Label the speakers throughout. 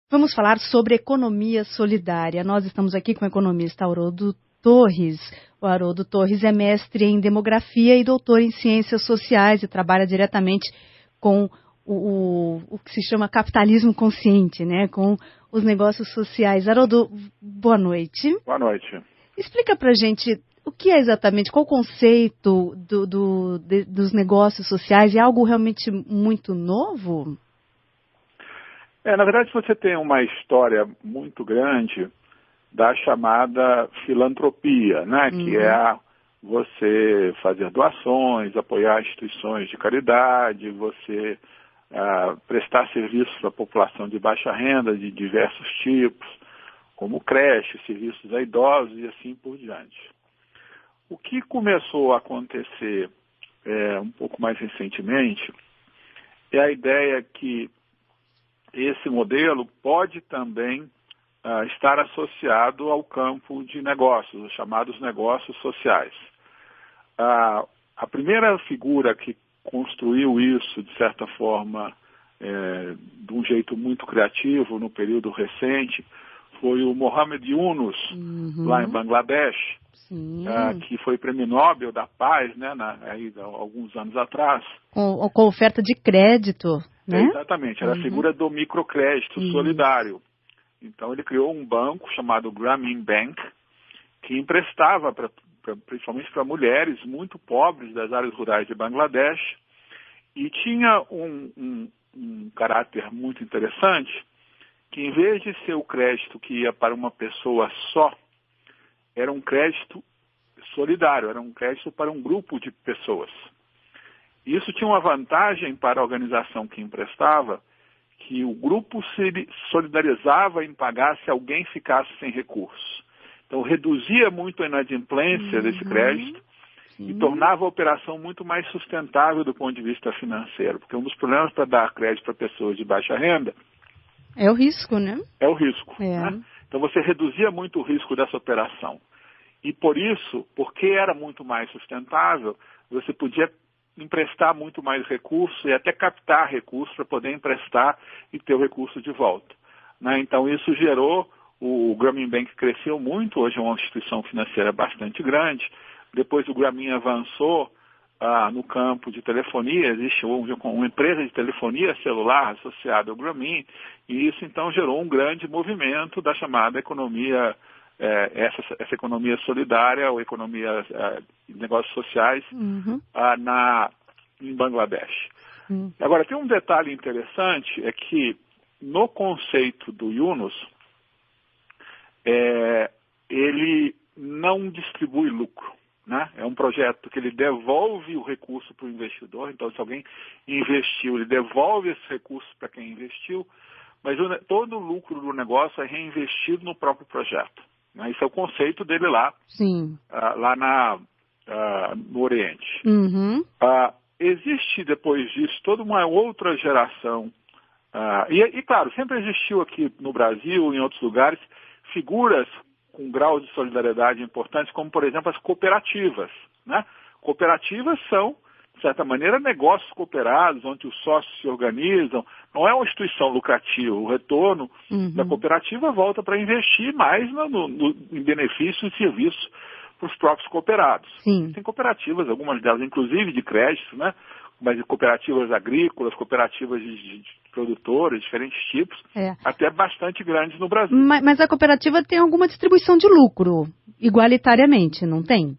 Speaker 1: Vamos falar sobre economia solidária. Nós estamos aqui com o economista Haroldo Torres. O Haroldo Torres é mestre em demografia e doutor em ciências sociais e trabalha diretamente com o que se chama capitalismo consciente, né? Com os negócios sociais. Haroldo, boa noite.
Speaker 2: Boa noite.
Speaker 1: Explica pra gente o que é exatamente, qual o conceito dos negócios sociais? É algo realmente muito novo?
Speaker 2: Na verdade, você tem uma história muito grande da chamada filantropia, né? Que é você fazer doações, apoiar instituições de caridade, você prestar serviços à população de baixa renda de diversos tipos, como creche, serviços a idosos e assim por diante. O que começou a acontecer um pouco mais recentemente é a ideia que esse modelo pode também estar associado ao campo de negócios, os chamados negócios sociais. A primeira figura que construiu isso, de certa forma, de um jeito muito criativo no período recente, foi o Mohamed Yunus, lá em Bangladesh, que foi prêmio Nobel da Paz, né, há alguns anos atrás.
Speaker 1: Com oferta de crédito, né?
Speaker 2: Exatamente, era a figura do microcrédito solidário. Então ele criou um banco chamado Grameen Bank, que emprestava principalmente para mulheres muito pobres das áreas rurais de Bangladesh, e tinha um caráter muito interessante, que em vez de ser o crédito que ia para uma pessoa só, era um crédito solidário, era um crédito para um grupo de pessoas. Isso tinha uma vantagem para a organização que emprestava, que o grupo se solidarizava em pagar se alguém ficasse sem recursos. Então reduzia muito a inadimplência desse crédito e tornava a operação muito mais sustentável do ponto de vista financeiro, porque um dos problemas para dar crédito para pessoas de baixa renda
Speaker 1: é o risco, né?
Speaker 2: É o risco. Né? Então você reduzia muito o risco dessa operação. E por isso, porque era muito mais sustentável, você podia emprestar muito mais recursos e até captar recursos para poder emprestar e ter o recurso de volta. Né? Então isso gerou, o Grameen Bank cresceu muito, hoje é uma instituição financeira bastante grande. Depois o Grameen avançou no campo de telefonia, existe uma empresa de telefonia celular associada ao Grameen, e isso então gerou um grande movimento da chamada economia, essa economia solidária, ou economia de negócios sociais, em Bangladesh. Agora, tem um detalhe interessante, é que no conceito do Yunus, ele não distribui lucro. Né? É um projeto que ele devolve o recurso para o investidor, então se alguém investiu, ele devolve esse recurso para quem investiu, mas todo o lucro do negócio é reinvestido no próprio projeto. Né? Esse é o conceito dele lá, lá no Oriente. Existe depois disso toda uma outra geração, e claro, sempre existiu aqui no Brasil, em outros lugares, figuras com graus de solidariedade importantes, como, por exemplo, as cooperativas. Né? Cooperativas são, de certa maneira, negócios cooperados, onde os sócios se organizam. Não é uma instituição lucrativa. O retorno da cooperativa volta para investir mais em benefícios e serviços para os próprios cooperados. Tem cooperativas, algumas delas, inclusive, de crédito, né? Mas cooperativas agrícolas, cooperativas de produtores, diferentes tipos, até bastante grandes no Brasil.
Speaker 1: Mas a cooperativa tem alguma distribuição de lucro, igualitariamente, não tem?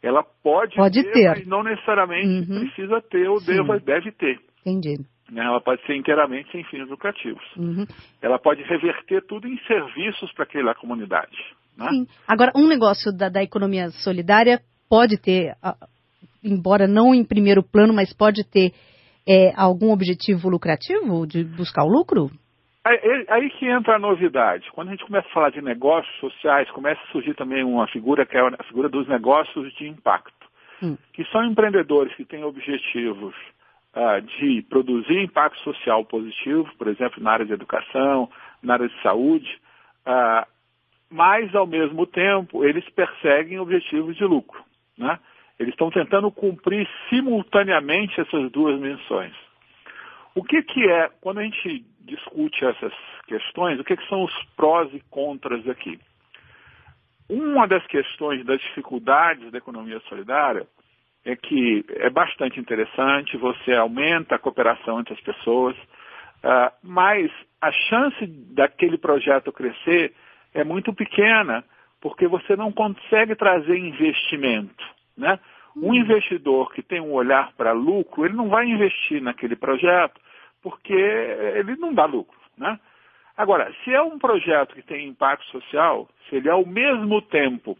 Speaker 2: Ela pode ter, mas não necessariamente precisa ter ou deve ter.
Speaker 1: Entendi.
Speaker 2: Ela pode ser inteiramente sem fins lucrativos. Ela pode reverter tudo em serviços para aquela comunidade. Né?
Speaker 1: Sim. Agora, um negócio da economia solidária pode ter, embora não em primeiro plano, mas pode ter algum objetivo lucrativo de buscar o lucro?
Speaker 2: Aí que entra a novidade. Quando a gente começa a falar de negócios sociais, começa a surgir também uma figura que é a figura dos negócios de impacto, que são empreendedores que têm objetivos de produzir impacto social positivo, por exemplo, na área de educação, na área de saúde, mas, ao mesmo tempo, eles perseguem objetivos de lucro. Né? Eles estão tentando cumprir simultaneamente essas duas missões. O que é, quando a gente discute essas questões, o que são os prós e contras aqui? Uma das questões das dificuldades da economia solidária é que é bastante interessante, você aumenta a cooperação entre as pessoas, mas a chance daquele projeto crescer é muito pequena, porque você não consegue trazer investimento, né? Um investidor que tem um olhar para lucro, ele não vai investir naquele projeto, porque ele não dá lucro, né? Agora, se é um projeto que tem impacto social, se ele ao mesmo tempo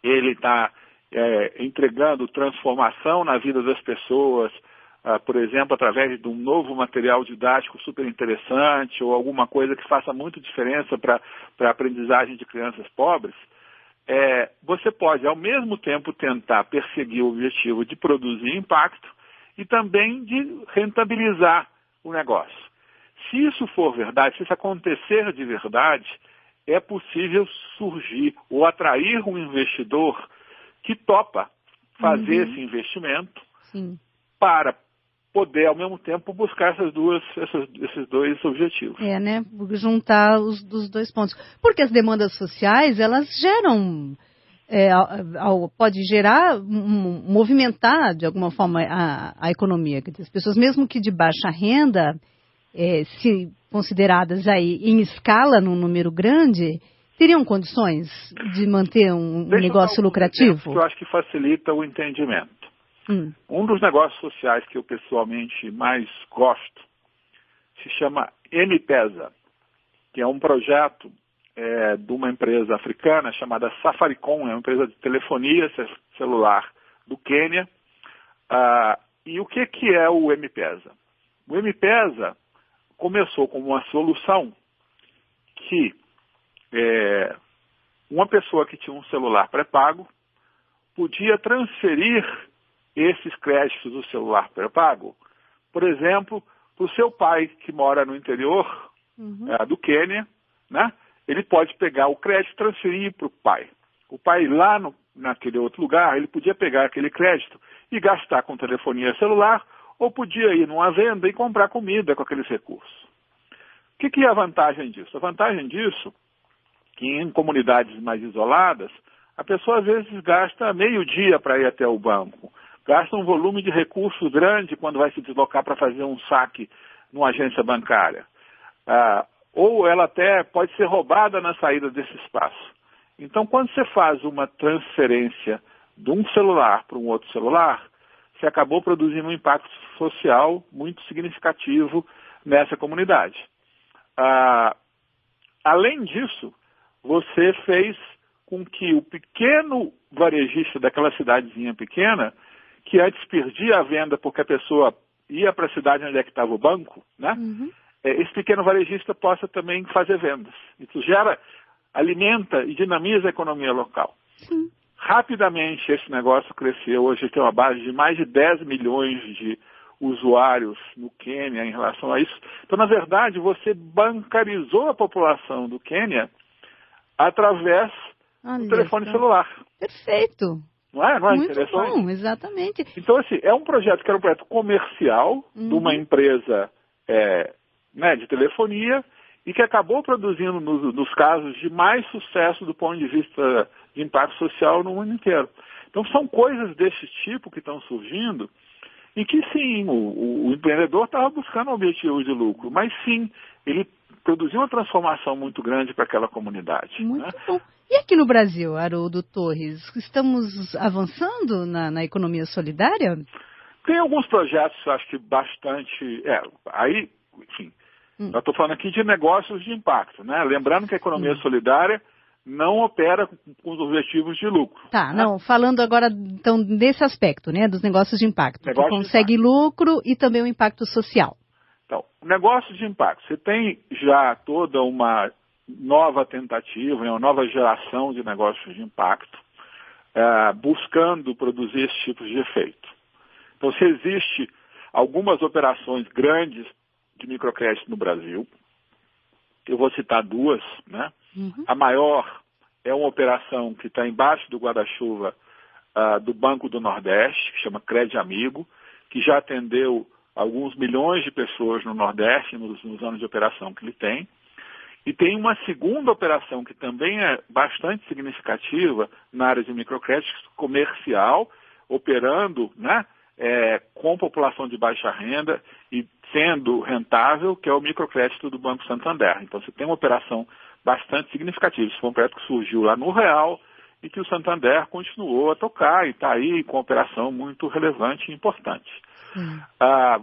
Speaker 2: ele está entregando transformação na vida das pessoas, por exemplo, através de um novo material didático super interessante ou alguma coisa que faça muito diferença para a aprendizagem de crianças pobres, você pode, ao mesmo tempo, tentar perseguir o objetivo de produzir impacto e também de rentabilizar o negócio. Se isso for verdade, se isso acontecer de verdade, é possível surgir ou atrair um investidor que topa fazer esse investimento para poder, ao mesmo tempo, buscar esses dois objetivos.
Speaker 1: Né? Juntar os dois pontos. Porque as demandas sociais, elas geram, pode gerar, movimentar, de alguma forma, a economia. As pessoas, mesmo que de baixa renda, se consideradas aí em escala, num número grande, teriam condições de manter um negócio lucrativo?
Speaker 2: Que eu acho que facilita o entendimento. Um dos negócios sociais que eu pessoalmente mais gosto se chama M-Pesa, que é um projeto de uma empresa africana chamada Safaricom, é uma empresa de telefonia celular do Quênia. E o que é o M-Pesa? O M-Pesa começou como uma solução que uma pessoa que tinha um celular pré-pago podia transferir esses créditos do celular pré-pago, por exemplo, para o seu pai que mora no interior do Quênia, né? Ele pode pegar o crédito e transferir para o pai. O pai lá naquele outro lugar, ele podia pegar aquele crédito e gastar com telefonia celular ou podia ir numa venda e comprar comida com aqueles recursos. O que é a vantagem disso? A vantagem disso é que em comunidades mais isoladas, a pessoa às vezes gasta meio dia para ir até o banco, gasta um volume de recursos grande quando vai se deslocar para fazer um saque numa agência bancária. Ou ela até pode ser roubada na saída desse espaço. Então, quando você faz uma transferência de um celular para um outro celular, você acabou produzindo um impacto social muito significativo nessa comunidade. Além disso, você fez com que o pequeno varejista daquela cidadezinha pequena, que antes perdia a venda porque a pessoa ia para a cidade onde é que estava o banco, né? Esse pequeno varejista possa também fazer vendas. Isso alimenta e dinamiza a economia local. Rapidamente esse negócio cresceu, hoje tem uma base de mais de 10 milhões de usuários no Quênia em relação a isso. Então, na verdade, você bancarizou a população do Quênia através do telefone celular.
Speaker 1: Perfeito.
Speaker 2: Não é
Speaker 1: muito
Speaker 2: interessante?
Speaker 1: Bom, exatamente.
Speaker 2: Então, assim, é um projeto que era um projeto comercial de uma empresa de telefonia e que acabou produzindo, nos casos, de mais sucesso do ponto de vista de impacto social no mundo inteiro. Então, são coisas desse tipo que estão surgindo e que, sim, o empreendedor estava buscando um objetivo de lucro, mas, sim, ele produziu uma transformação muito grande para aquela comunidade.
Speaker 1: Muito bom. E aqui no Brasil, Haroldo Torres, estamos avançando na economia solidária?
Speaker 2: Tem alguns projetos, eu acho que bastante... Aí, enfim, eu estou falando aqui de negócios de impacto, né? Lembrando que a economia solidária não opera com os objetivos de lucro.
Speaker 1: Tá, né? Não, falando agora, então, desse aspecto, né, dos negócios de impacto. Que consegue lucro e também o impacto social. Então,
Speaker 2: negócios de impacto. Você tem já toda uma nova tentativa, uma nova geração de negócios de impacto, buscando produzir esse tipo de efeito. Então, se existe algumas operações grandes de microcrédito no Brasil, eu vou citar duas, né? A maior é uma operação que está embaixo do guarda-chuva do Banco do Nordeste, que chama Crédito Amigo, que já atendeu alguns milhões de pessoas no Nordeste nos anos de operação que ele tem. E tem uma segunda operação que também é bastante significativa na área de microcrédito comercial, operando, né, com população de baixa renda e sendo rentável, que é o microcrédito do Banco Santander. Então você tem uma operação bastante significativa. Isso foi um projeto que surgiu lá no Real e que o Santander continuou a tocar e está aí com uma operação muito relevante e importante.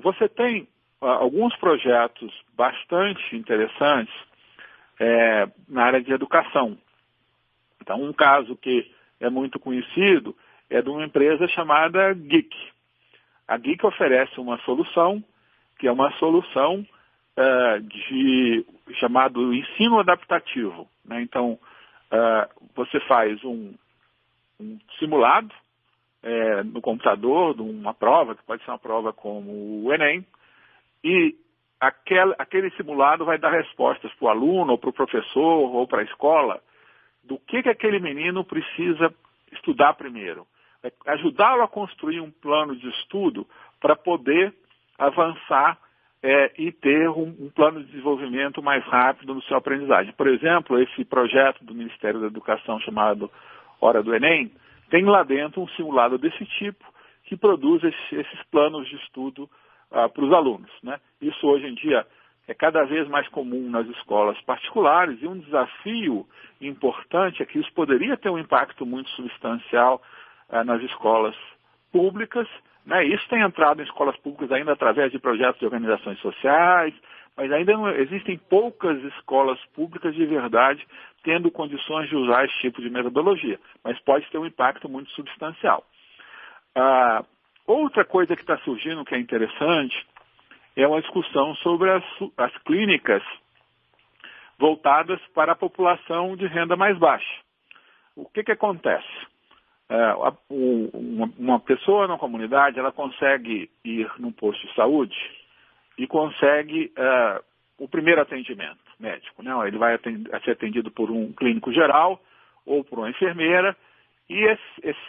Speaker 2: Você tem alguns projetos bastante interessantes na área de educação. Então, um caso que é muito conhecido é de uma empresa chamada GIC. A GIC oferece uma solução, que é uma solução chamado ensino adaptativo, né? Então, você faz um simulado no computador de uma prova, que pode ser uma prova como o Enem, e aquele simulado vai dar respostas para o aluno, ou para o professor, ou para a escola, do que aquele menino precisa estudar primeiro. Ajudá-lo a construir um plano de estudo para poder avançar e ter um plano de desenvolvimento mais rápido no seu aprendizagem. Por exemplo, esse projeto do Ministério da Educação chamado Hora do Enem, tem lá dentro um simulado desse tipo que produz esses planos de estudo para os alunos, né? Isso hoje em dia é cada vez mais comum nas escolas particulares e um desafio importante é que isso poderia ter um impacto muito substancial nas escolas públicas, né? Isso tem entrado em escolas públicas ainda através de projetos de organizações sociais, mas ainda não, existem poucas escolas públicas de verdade tendo condições de usar esse tipo de metodologia, mas pode ter um impacto muito substancial. Outra coisa que está surgindo que é interessante é uma discussão sobre as clínicas voltadas para a população de renda mais baixa. O que acontece? Uma pessoa na comunidade, ela consegue ir num posto de saúde e consegue o primeiro atendimento médico, né? Ele vai ser atendido por um clínico geral ou por uma enfermeira e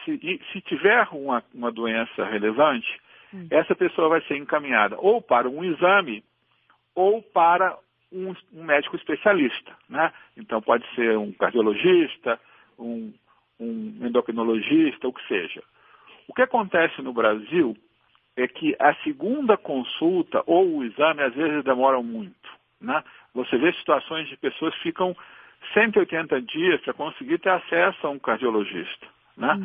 Speaker 2: se tiver uma doença relevante, essa pessoa vai ser encaminhada ou para um exame ou para um médico especialista, né? Então pode ser um cardiologista, um endocrinologista, o que seja. O que acontece no Brasil é que a segunda consulta ou o exame às vezes demoram muito, né? Você vê situações de pessoas que ficam 180 dias para conseguir ter acesso a um cardiologista, né?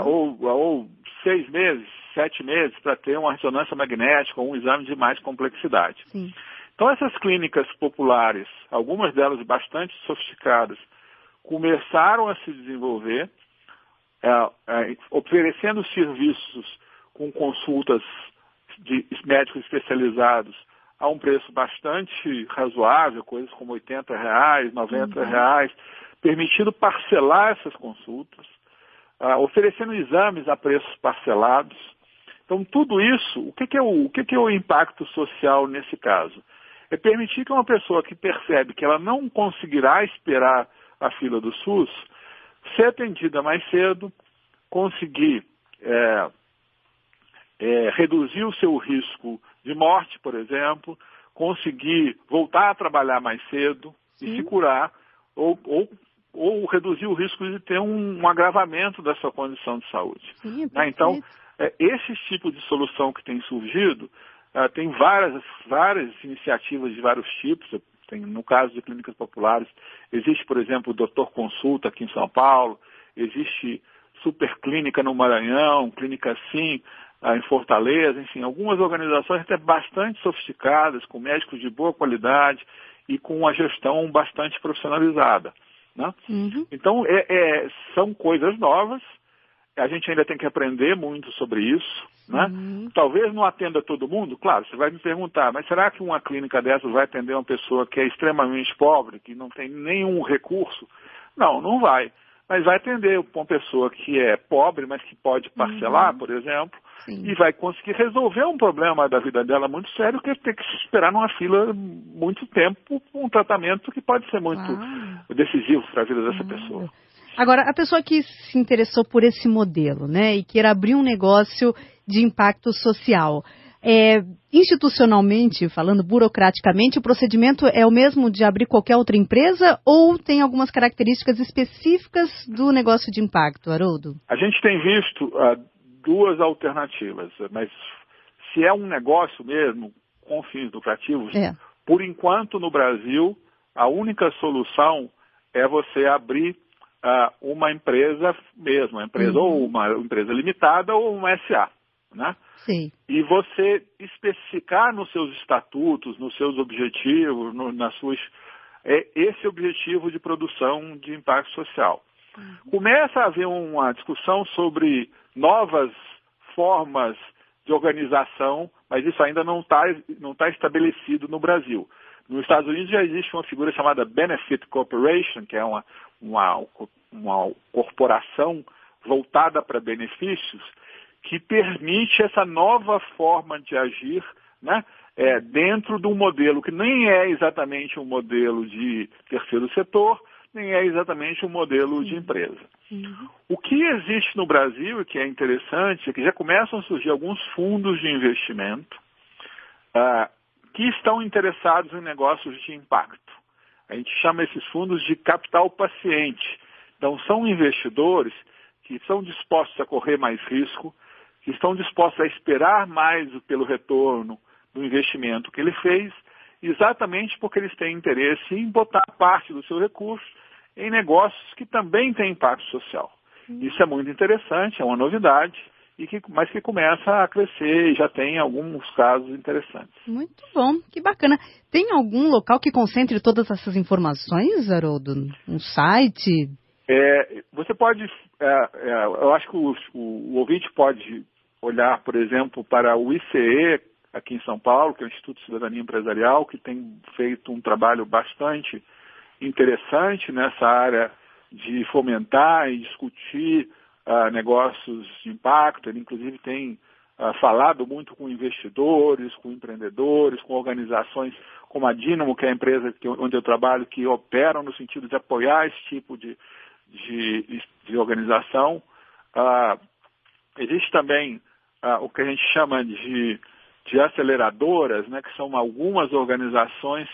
Speaker 2: Ou 6 meses, 7 meses para ter uma ressonância magnética ou um exame de mais complexidade.
Speaker 1: Sim.
Speaker 2: Então essas clínicas populares, algumas delas bastante sofisticadas, começaram a se desenvolver, oferecendo serviços com consultas de médicos especializados a um preço bastante razoável, coisas como R$80, R$90, permitindo parcelar essas consultas, oferecendo exames a preços parcelados. Então, tudo isso, o que é o impacto social nesse caso? É permitir que uma pessoa que percebe que ela não conseguirá esperar a fila do SUS, ser atendida mais cedo, conseguir reduzir o seu risco de morte, por exemplo, conseguir voltar a trabalhar mais cedo e se curar, ou reduzir o risco de ter um agravamento da sua condição de saúde.
Speaker 1: Sim,
Speaker 2: então, esse tipo de solução que tem surgido, tem várias iniciativas de vários tipos. No caso de clínicas populares, existe, por exemplo, o Doutor Consulta aqui em São Paulo, existe Superclínica no Maranhão, Clínica Sim em Fortaleza, enfim, algumas organizações até bastante sofisticadas, com médicos de boa qualidade e com uma gestão bastante profissionalizada, né? Então, são coisas novas, a gente ainda tem que aprender muito sobre isso, né? Talvez não atenda todo mundo, claro, você vai me perguntar, mas será que uma clínica dessas vai atender uma pessoa que é extremamente pobre, que não tem nenhum recurso? Não, não vai. Mas vai atender uma pessoa que é pobre, mas que pode parcelar, por exemplo, e vai conseguir resolver um problema da vida dela muito sério, que é ter que esperar numa fila muito tempo um tratamento que pode ser muito decisivo para a vida dessa pessoa.
Speaker 1: Agora, a pessoa que se interessou por esse modelo, né, e queira abrir um negócio de impacto social, Institucionalmente, falando burocraticamente, o procedimento é o mesmo de abrir qualquer outra empresa ou tem algumas características específicas do negócio de impacto, Haroldo?
Speaker 2: A gente tem visto duas alternativas, mas se é um negócio mesmo com fins lucrativos, por enquanto no Brasil, a única solução é você abrir uma empresa mesmo, uma empresa ou uma empresa limitada ou uma SA, né?
Speaker 1: Sim.
Speaker 2: E você especificar nos seus estatutos, nos seus objetivos, nas suas esse objetivo de produção de impacto social. Começa a haver uma discussão sobre novas formas de organização, mas isso ainda não tá estabelecido no Brasil. Nos Estados Unidos já existe uma figura chamada Benefit Corporation, que é uma corporação voltada para benefícios, que permite essa nova forma de agir, né, dentro de um modelo que nem é exatamente um modelo de terceiro setor, nem é exatamente um modelo de empresa. O que existe no Brasil, e que é interessante, é que já começam a surgir alguns fundos de investimento que estão interessados em negócios de impacto. A gente chama esses fundos de capital paciente. Então, são investidores que estão dispostos a correr mais risco, que estão dispostos a esperar mais pelo retorno do investimento que ele fez, exatamente porque eles têm interesse em botar parte do seu recurso em negócios que também têm impacto social. Isso é muito interessante, é uma novidade, mas que começa a crescer e já tem alguns casos interessantes.
Speaker 1: Muito bom, que bacana. Tem algum local que concentre todas essas informações, Haroldo? Um site?
Speaker 2: Você pode, eu acho que o ouvinte pode olhar, por exemplo, para o ICE, aqui em São Paulo, que é o Instituto de Cidadania Empresarial, que tem feito um trabalho bastante interessante nessa área de fomentar e discutir negócios de impacto. Ele, inclusive, tem falado muito com investidores, com empreendedores, com organizações como a Dínamo, que é a empresa onde eu trabalho, que operam no sentido de apoiar esse tipo de organização. Existe também o que a gente chama de aceleradoras, né, que são algumas organizações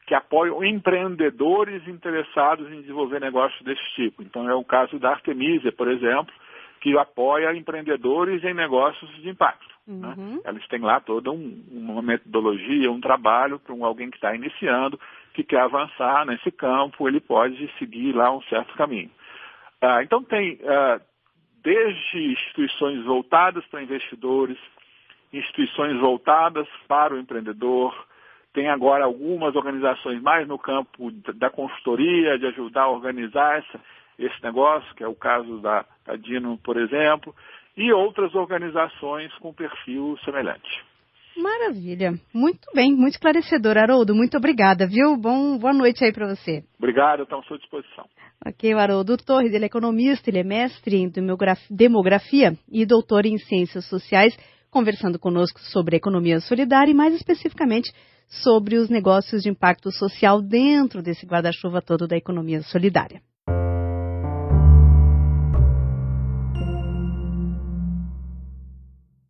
Speaker 2: que apoiam empreendedores interessados em desenvolver negócios desse tipo. Então, é o caso da Artemisia, por exemplo, que apoia empreendedores em negócios de impacto. Né? Eles têm lá toda uma metodologia, um trabalho para alguém que está iniciando, que quer avançar nesse campo, ele pode seguir lá um certo caminho. Então, tem desde instituições voltadas para investidores, instituições voltadas para o empreendedor, tem agora algumas organizações mais no campo da consultoria, de ajudar a organizar esse negócio, que é o caso da Dino, por exemplo, e outras organizações com perfil semelhante.
Speaker 1: Maravilha. Muito bem, muito esclarecedor, Haroldo. Muito obrigada, viu? Boa noite aí para você.
Speaker 2: Obrigado, estamos à sua disposição.
Speaker 1: Ok, o Haroldo Torres, ele é economista, ele é mestre em demografia e doutor em ciências sociais, conversando conosco sobre a economia solidária e mais especificamente sobre os negócios de impacto social dentro desse guarda-chuva todo da economia solidária.